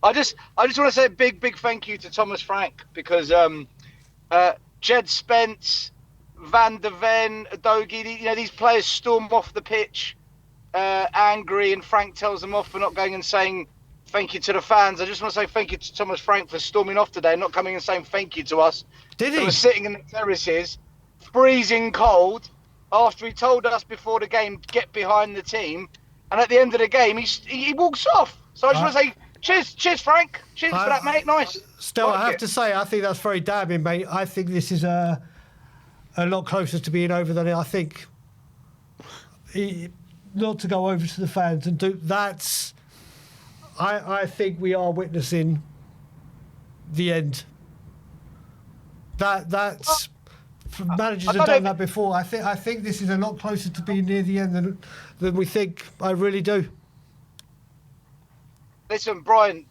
I just want to say a big thank you to Thomas Frank because Jed Spence, Van der Ven, Adogi, these players storm off the pitch angry, and Frank tells them off for not going and saying thank you to the fans. I just want to say thank you to Thomas Frank for storming off today, not coming and saying thank you to us. Did They he? were sitting in the terraces, freezing cold, after he told us before the game, get behind the team. And at the end of the game, he walks off. So I just want to say, cheers, Frank. Cheers for that, mate. Nice. Still, I have to say, I think that's very damning, mate. I think this is a lot closer to being over than I think. Not to go over to the fans and do that's. I think we are witnessing the end. That's managers have done that before. I think this is a lot closer to being near the end than we think. I really do. Listen, Brian.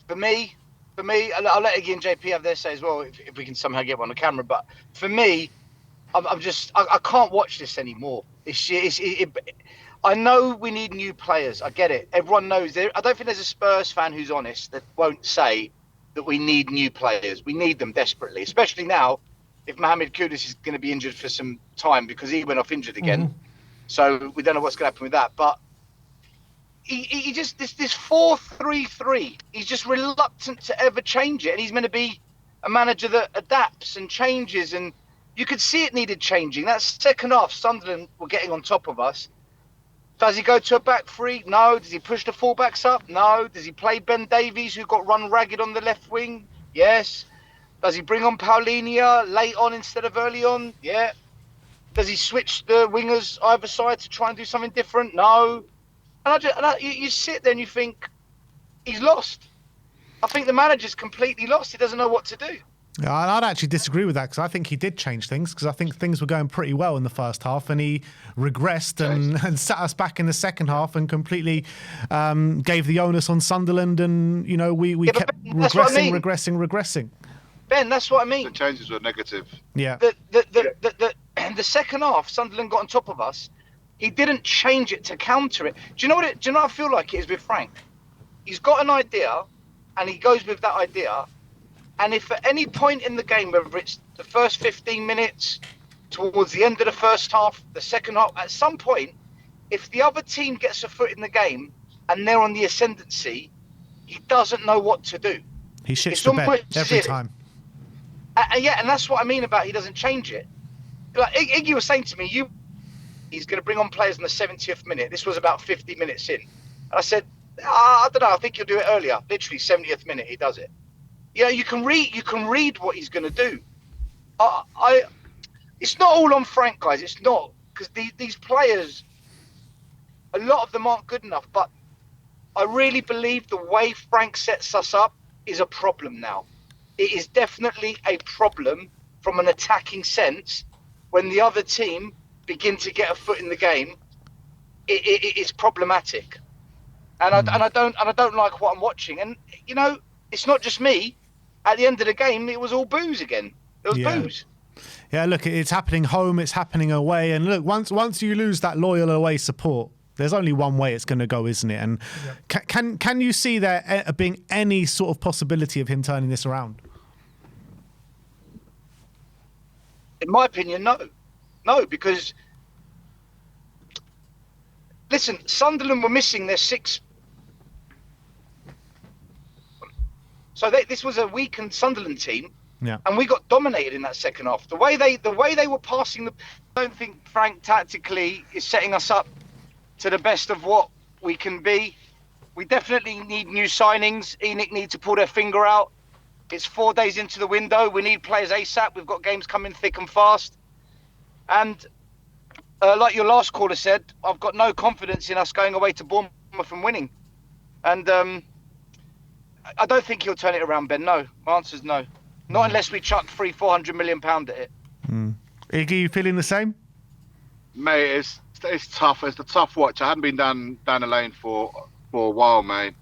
For me, I'll let Iggy and JP have their say as well if we can somehow get one on camera. But for me, I can't watch this anymore. I know we need new players. I get it. Everyone knows. I don't think there's a Spurs fan who's honest that won't say that we need new players. We need them desperately, especially now if Mohamed Kudus is going to be injured for some time because he went off injured again. Mm-hmm. So we don't know what's going to happen with that. But he just, this 4-3-3, he's just reluctant to ever change it. And he's meant to be a manager that adapts and changes. And you could see it needed changing. That second half, Sunderland were getting on top of us. Does he go to a back three? No. Does he push the fullbacks up? No. Does he play Ben Davies, who got run ragged on the left wing? Yes. Does he bring on Paulinho late on instead of early on? Yeah. Does he switch the wingers either side to try and do something different? No. And you sit there and you think, he's lost. I think the manager's completely lost. He doesn't know what to do. Yeah, I'd actually disagree with that because I think he did change things because I think things were going pretty well in the first half and he regressed and sat us back in the second half and completely gave the onus on Sunderland and, we kept regressing. Ben, that's what I mean. The changes were negative. Yeah. The second half, Sunderland got on top of us. He didn't change it to counter it. Do you know what I feel like it is with Frank? He's got an idea and he goes with that idea. And if at any point in the game, whether it's the first 15 minutes, towards the end of the first half, the second half, at some point, if the other team gets a foot in the game and they're on the ascendancy, he doesn't know what to do. He shits the bed every time. And that's what I mean about he doesn't change it. Like Iggy was saying to me, he's going to bring on players in the 70th minute. This was about 50 minutes in. And I said, I don't know, I think he'll do it earlier. Literally 70th minute, he does it. You can read what he's going to do. It's not all on Frank, guys. It's not, because these players, a lot of them aren't good enough. But I really believe the way Frank sets us up is a problem now. It is definitely a problem from an attacking sense. When the other team begin to get a foot in the game, it is problematic. And I don't like what I'm watching. And it's not just me. At the end of the game, it was all booze again. There was booze. Yeah, look, it's happening home, it's happening away. And look, once you lose that loyal away support, there's only one way it's going to go, isn't it? And can you see there being any sort of possibility of him turning this around? In my opinion, no. No, because, listen, Sunderland were missing their six. So this was a weakened Sunderland team, and we got dominated in that second half. The way they were passing, I don't think Frank tactically is setting us up to the best of what we can be. We definitely need new signings. ENIC need to pull their finger out. It's 4 days into the window. We need players ASAP. We've got games coming thick and fast. And like your last caller said, I've got no confidence in us going away to Bournemouth and winning. And I don't think he'll turn it around, Ben. No. My answer's no. Not unless we chuck £400 million at it. Iggy, you feeling the same? Mate, it's tough. It's a tough watch. I hadn't been down the lane for a while, mate.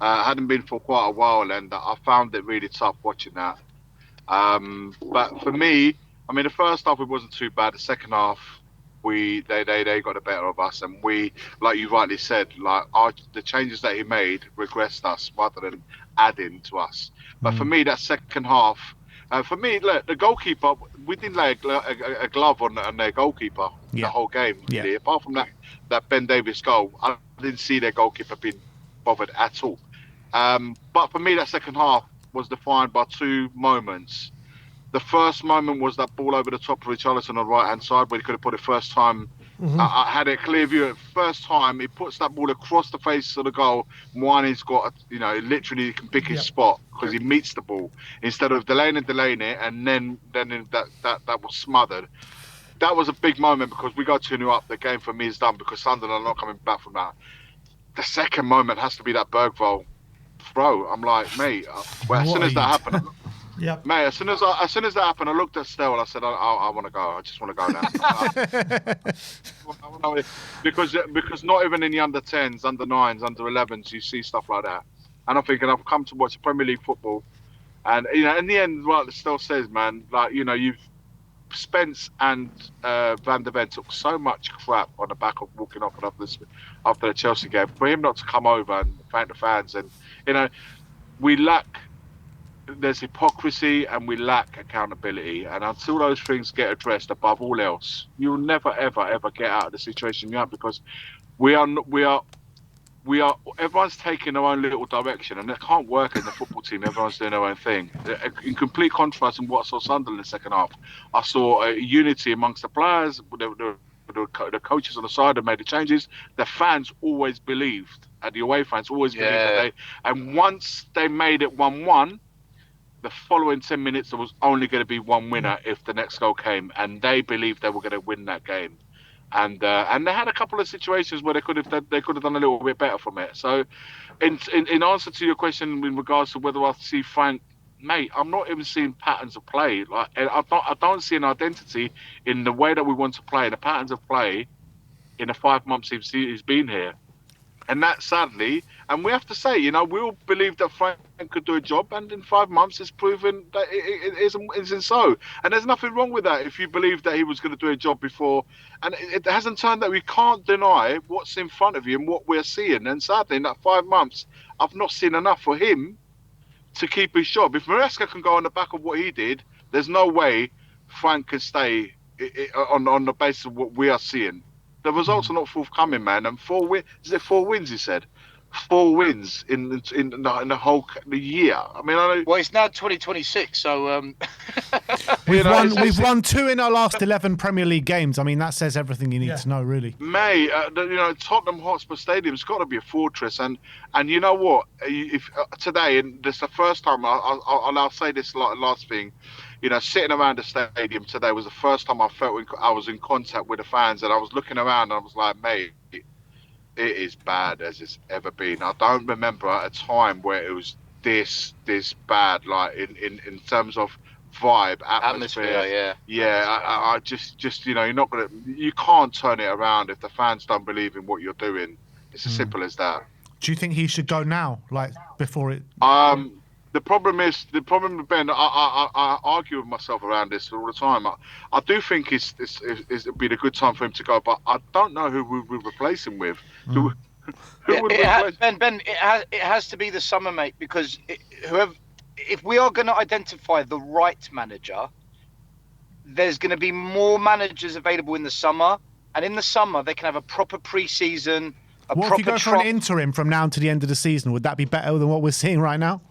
I hadn't been for quite a while, and I found it really tough watching that. But for me, I mean, the first half it wasn't too bad. The second half, they got the better of us, and we, like you rightly said, like the changes that he made regressed us rather than adding to us. But for me, that second half, for me, look, the goalkeeper, we didn't lay a glove on their goalkeeper the whole game, really. Apart from that Ben Davies goal, I didn't see their goalkeeper being bothered at all. But for me, that second half was defined by two moments. The first moment was that ball over the top of Richarlison on the right-hand side where he could have put it first time. I had a clear view at first time. He puts that ball across the face of the goal. Mwani's got, literally can pick his spot because he meets the ball instead of delaying it, and then that was smothered. That was a big moment because we got 2-0 up. The game for me is done because Sunderland are not coming back from that. The second moment has to be that Bergvall throw. I'm like, mate, as soon as that happened, mate, as soon as that happened, I looked at Stell and I said, I want to go. I just want to go now. because not even in the under 10s, under 9s, under 11s, you see stuff like that. And I'm thinking, I've come to watch Premier League football, and in the end, what Stell says, man, like you've Spence and Van der Ven took so much crap on the back of walking off after the Chelsea game. For him not to come over and thank the fans, and there's hypocrisy and we lack accountability. And until those things get addressed, above all else, you'll never, ever, ever get out of the situation you're in, because we are. Everyone's taking their own little direction, and it can't work in the football team. Everyone's doing their own thing. In complete contrast in what I saw Sunderland in the second half, I saw a unity amongst the players. The coaches on the side have made the changes. The fans always believed, and the away fans always believed that and once they made it 1-1, the following 10 minutes there was only going to be one winner if the next goal came, and they believed they were going to win that game. And they had a couple of situations where they could have done a little bit better from it. So, in answer to your question in regards to whether I see Frank, mate, I'm not even seeing patterns of play. Like I don't see an identity in the way that we want to play, the patterns of play in the 5 months he's been here. And that, sadly, and we have to say, we all believe that Frank could do a job, and in 5 months it's proven that it isn't so. And there's nothing wrong with that if you believe that he was going to do a job before. And it hasn't turned that we can't deny what's in front of you and what we're seeing. And sadly, in that 5 months, I've not seen enough for him to keep his job. If Maresca can go on the back of what he did, there's no way Frank can stay on the basis of what we are seeing. The results are not forthcoming, man. And 4 wins. Is it 4 wins? He said 4 wins in the whole year. I mean, I know. Well, it's now 2026, so we've won 2 in our last 11 Premier League games. I mean, that says everything you need to know, really. Mate, Tottenham Hotspur Stadium's got to be a fortress, and you know what? If today, and this is the first time, I'll say this last thing. Sitting around the stadium today was the first time I felt I was in contact with the fans, and I was looking around and I was like, mate, it is bad as it's ever been. I don't remember a time where it was this bad, like in terms of vibe, atmosphere. I just you can't turn it around if the fans don't believe in what you're doing. It's as simple as that. Do you think he should go now, like before it? The problem with Ben, I argue with myself around this all the time. I do think it'd be a good time for him to go, but I don't know who we would replace him with. Who would replace Ben? It has to be the summer, mate, because if we are going to identify the right manager, there's going to be more managers available in the summer, and in the summer they can have a proper pre-season. What if you go for an interim from now to the end of the season? Would that be better than what we're seeing right now?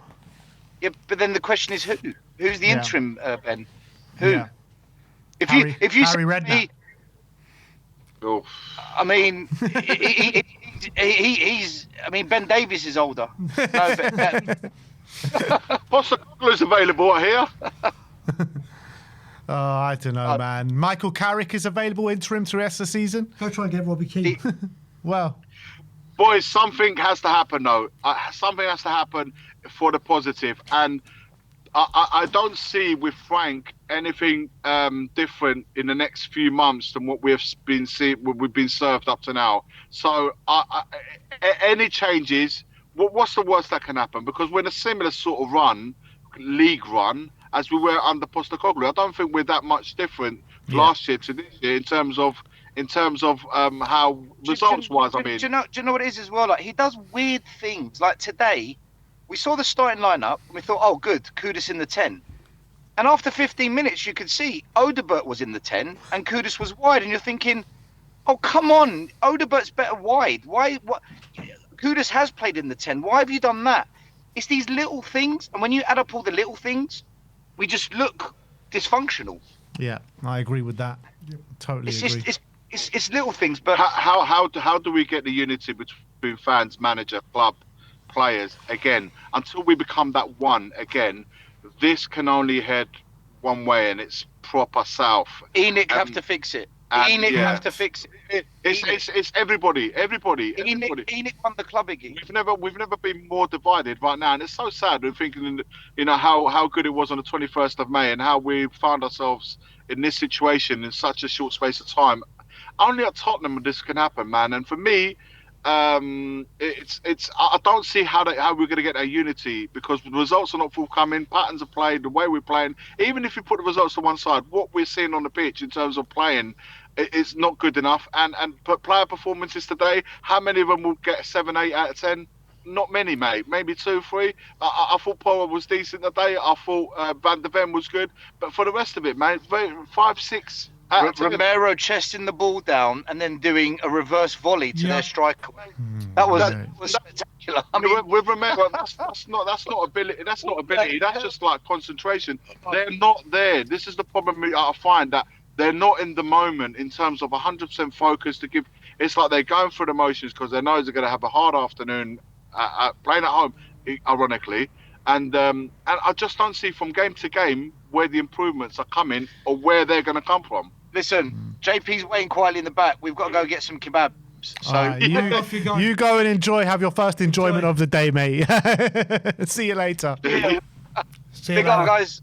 Yeah, but then the question is who? Who's the interim, Ben? Who? Yeah. If you Harry Redknapp. I mean, he's. I mean, Ben Davies is older. No, Postecoglou's available here. Oh, I don't know, man. Michael Carrick is available interim through the rest of the season. Go try and get Robbie Keane. Well, boys, something has to happen though. Something has to happen for the positive, and I don't see with Frank anything different in the next few months than what we've been served up to now. So any changes, what's the worst that can happen? Because we're in a similar sort of league run as we were under Postecoglou. I don't think we're that much different last year to this year in terms of in terms of how results-wise. I mean, do you know what it is as well? Like, he does weird things. Like today, we saw the starting lineup and we thought, oh, good, Kudus in the 10. And after 15 minutes, you could see Odebert was in the 10 and Kudus was wide. And you're thinking, oh, come on, Odebert's better wide. Why? What? Kudus has played in the 10. Why have you done that? It's these little things. And when you add up all the little things, we just look dysfunctional. Yeah, I agree with that. Totally It's agree. just, it's little things. But how do we get the unity between fans, manager, club, players again? Until we become that one again, this can only head one way, and it's proper south. Enoch have to fix it. Enoch have to fix it. It's everybody. Enoch won the club again. We've never been more divided right now, and it's so sad. We're thinking, how good it was on the 21st of May, and how we found ourselves in this situation in such a short space of time. Only at Tottenham this can happen, man. And for me, I don't see how we're going to get that unity, because the results are not forthcoming. Patterns of play, the way we're playing. Even if you put the results to one side, what we're seeing on the pitch in terms of playing, it's not good enough. And player performances today, how many of them will get 7, 8 out of 10? Not many, mate. Maybe 2, 3. I thought Power was decent today. I thought Van de Ven was good. But for the rest of it, mate, 5, 6. Romero chesting the ball down and then doing a reverse volley to their striker. That was spectacular. I mean, with Romero, that's not ability. That's not ability. That's just like concentration. They're not there. This is the problem I find, that they're not in the moment in terms of 100% focus to give. It's like they're going through the motions because they know they're going to have a hard afternoon playing at home, ironically. And I just don't see from game to game where the improvements are coming or where they're going to come from. Listen, JP's waiting quietly in the back. We've got to go get some kebabs. So you go and have your first enjoyment of the day, mate. See you later. Big up, guys.